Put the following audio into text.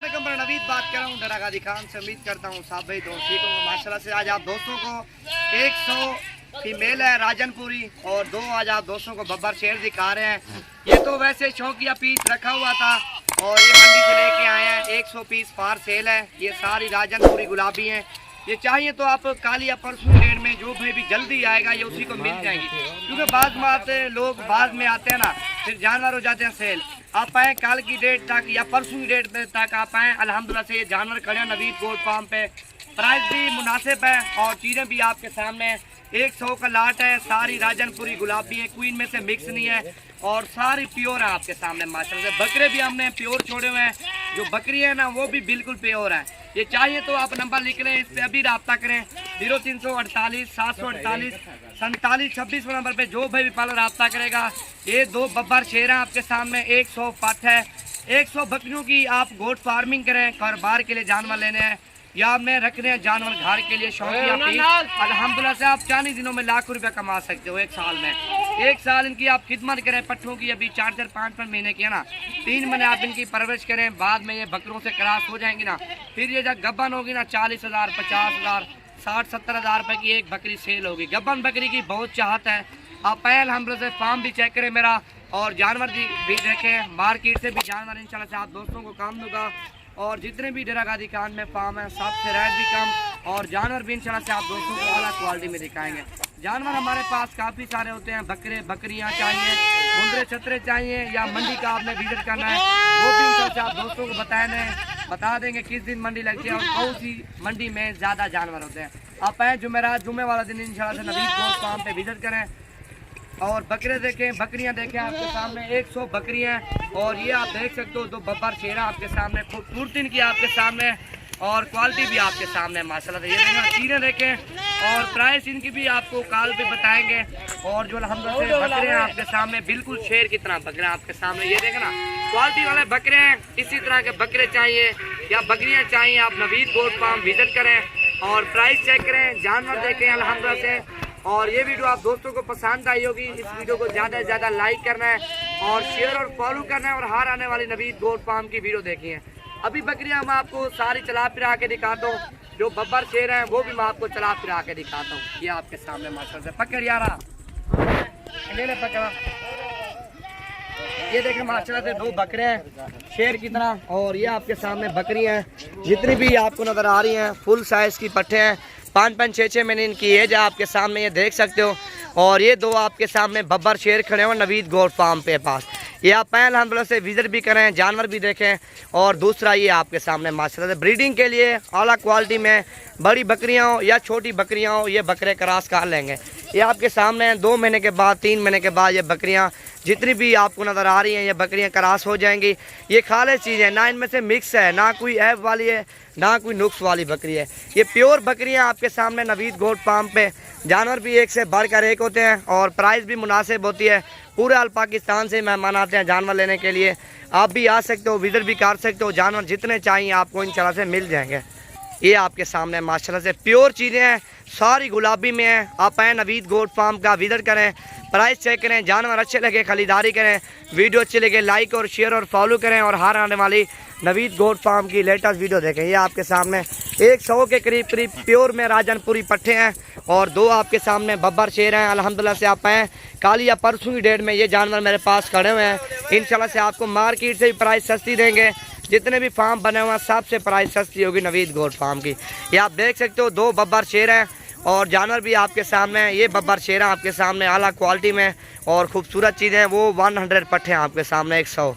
वालेकुम, मैं नवीद बात कर रहा हूँ डरा गाजी खान से। उम्मीद करता हूँ साहब भाई दोस्त ठीक होंगे माशाल्लाह से। आज आप दोस्तों को 100 फीमेल है राजनपुरी और 2 आज आप दोस्तों को बब्बर शेर दिखा रहे हैं। ये तो वैसे शौकिया पीस रखा हुआ था और ये मंडी से लेके आए हैं। 100 पीस फार सेल है। ये सारी राजनपुरी गुलाबी हैं। ये चाहिए तो आप काली या परसों रेट में जो भी जल्दी आएगा ये उसी को मिल जाएंगी, क्योंकि बाद में आते लोग बाद में आते हैं ना, फिर जानवर हो जाते हैं सेल। आप आए कल की डेट तक या परसों की डेट तक आप आए, अल्हम्दुलिल्लाह से ये जानवर खड़े हैं नवीद गोट फार्म पे। प्राइस भी मुनासिब है और चीज़ें भी आपके सामने। 100 का लाट है। सारी राजनपुरी गुलाबी है, क्वीन में से मिक्स नहीं है और सारी प्योर है आपके सामने माशाल्लाह से। बकरे भी हमने प्योर छोड़े हुए हैं, जो बकरी है ना वो भी बिल्कुल प्योर है। ये चाहिए तो आप नंबर लिख लें, इस पर अभी रब्ता करें 0348 748 47 26 नंबर पे जो भी पालर रब्ता करेगा। ये 2 बब्बर शेर हैं आपके सामने। 100 पट है। 100 बकरियों की आप गोट फार्मिंग करें, कारोबार के लिए जानवर लेने हैं या आपने रखने हैं जानवर घर के लिए शौकिया पीस, अल्हम्दुलिल्लाह से आप 40 दिनों में लाख रुपया कमा सकते हो। 1 साल में 1 साल इनकी आप खिदमत करें। पट्ठों की अभी 4 5 महीने की है ना, 3 महीने आप इनकी परवरिश करें। बाद में ये बकरों से क्रॉस हो जाएंगी ना, फिर ये जब गब्बन होगी ना 40,000 50,000 60-70 हज़ार रुपये की एक बकरी सेल होगी। गब्बन बकरी की बहुत चाहत है। आप अल्हम्दुलिल्लाह से फार्म भी चेक करें मेरा और जानवर भी देखें। मार्केट से भी जानवर इंशाल्लाह से आप दोस्तों को काम दूंगा और जितने भी डेरा गाजी खान में फार्म है सबसे रेट भी कम और जानवर भी इंशाल्लाह से आप दोस्तों को अलग क्वालिटी में दिखाएंगे। जानवर हमारे पास काफ़ी सारे होते हैं। बकरे बकरियां चाहिए, मुंदरे छतरे चाहिए या मंडी का आपने विजिट करना है वो भी इंशाल्लाह से आप दोस्तों को बता देंगे किस दिन मंडी लगती है और कौन सी मंडी में ज़्यादा जानवर होते हैं। आप आए जुमे वाला दिन इंशाल्लाह से नवीद गोट फार्म पे विजिट करें और बकरे देखें, बकरियां देखें आपके सामने। 100 बकरियां और ये आप देख सकते हो 2 बब्बर शेरा आपके सामने। खूबसूरती इनकी आपके सामने और क्वालिटी भी आपके सामने माशाल्लाह। ये देखना चीज़ें देखें और प्राइस इनकी भी आपको कॉल पे बताएंगे। और जो अल्हम्दुलिल्लाह से बकरे हैं आपके सामने बिल्कुल शेर की तरह बकरे आपके सामने। ये देखना क्वालिटी वाले बकरे हैं। इसी तरह के बकरे चाहिए या बकरियाँ चाहिए आप नवीद गोट फार्म विजिट करें और प्राइस चेक करें, जानवर देखें अल्हम्दुलिल्लाह से। और ये वीडियो आप दोस्तों को पसंद आई होगी। इस वीडियो को ज़्यादा से ज़्यादा लाइक करना है और शेयर और फॉलो करना है और हर आने वाली नवीद गोट फार्म की वीडियो देखी है। अभी बकरियां मैं आपको सारी चला फिरा के दिखाता हूँ। जो बब्बर शेर हैं वो भी मैं आपको चला फिरा के दिखाता हूँ। ये आपके सामने माशाल्लाह से। पकड़ यारा, ले पकड़ा। ये देखें माशाल्लाह से 2 बकरे हैं शेर की तरह और ये आपके सामने बकरियां हैं जितनी भी आपको नज़र आ रही हैं। फुल साइज़ की पट्ठे हैं। 5 6 महीने इनकी एज है आपके सामने, ये देख सकते हो। और ये 2 आपके सामने बब्बर शेर खड़े हुए नवीद गोट फार्म पे पास। ये आप अल्हम्दुलिल्लाह से विजिट भी करें, जानवर भी देखें। और दूसरा ये आपके सामने माशाल्लाह से ब्रीडिंग के लिए आला क्वालिटी में बड़ी बकरियां हो या छोटी बकरियां हो, ये बकरे क्रॉस कर लेंगे। ये आपके सामने 2 महीने के बाद 3 महीने के बाद ये बकरियां जितनी भी आपको नज़र आ रही हैं ये बकरियां क्रॉस हो जाएंगी। ये खालिस चीज़ है, ना इनमें से मिक्स है, ना कोई ऐब वाली है ना कोई नुक्स वाली बकरी है। ये प्योर बकरियां आपके सामने नवीद गोट फार्म पे। जानवर भी एक से बढ़कर एक होते हैं और प्राइस भी मुनासिब होती है। पूरे अल पाकिस्तान से मेहमान आते हैं जानवर लेने के लिए। आप भी आ सकते हो, विजिट भी कर सकते हो। जानवर जितने चाहिए आपको इंशाल्लाह से मिल जाएंगे। ये आपके सामने माशाल्लाह से प्योर चीज़ें हैं, सारी गुलाबी में हैं। आप आए नवीद गोट फार्म का विजिट करें, प्राइस चेक करें, जानवर अच्छे लगे खरीदारी करें, वीडियो अच्छी लगे लाइक और शेयर और फॉलो करें और हर आने वाली नवीद गोट फार्म की लेटेस्ट वीडियो देखें। ये आपके सामने 100 के करीब प्योर में राजनपुरी पट्ठे हैं और 2 आपके सामने बब्बर शेर हैं। अल्हम्दुलिल्लाह से आप आएँ कल या परसों की डेट में ये जानवर मेरे पास खड़े हुए हैं। इंशाल्लाह से आपको मार्केट से भी प्राइस सस्ती देंगे। जितने भी फार्म बने हुए हैं सबसे प्राइस सस्ती होगी नवीद गोट फार्म की। ये आप देख सकते हो 2 बब्बर शेर हैं और जानवर भी आपके सामने हैं। ये बब्बर शेर हैं आपके सामने आला क्वालिटी में और खूबसूरत चीज़ें वो 100 पट्ठे हैं आपके सामने 100।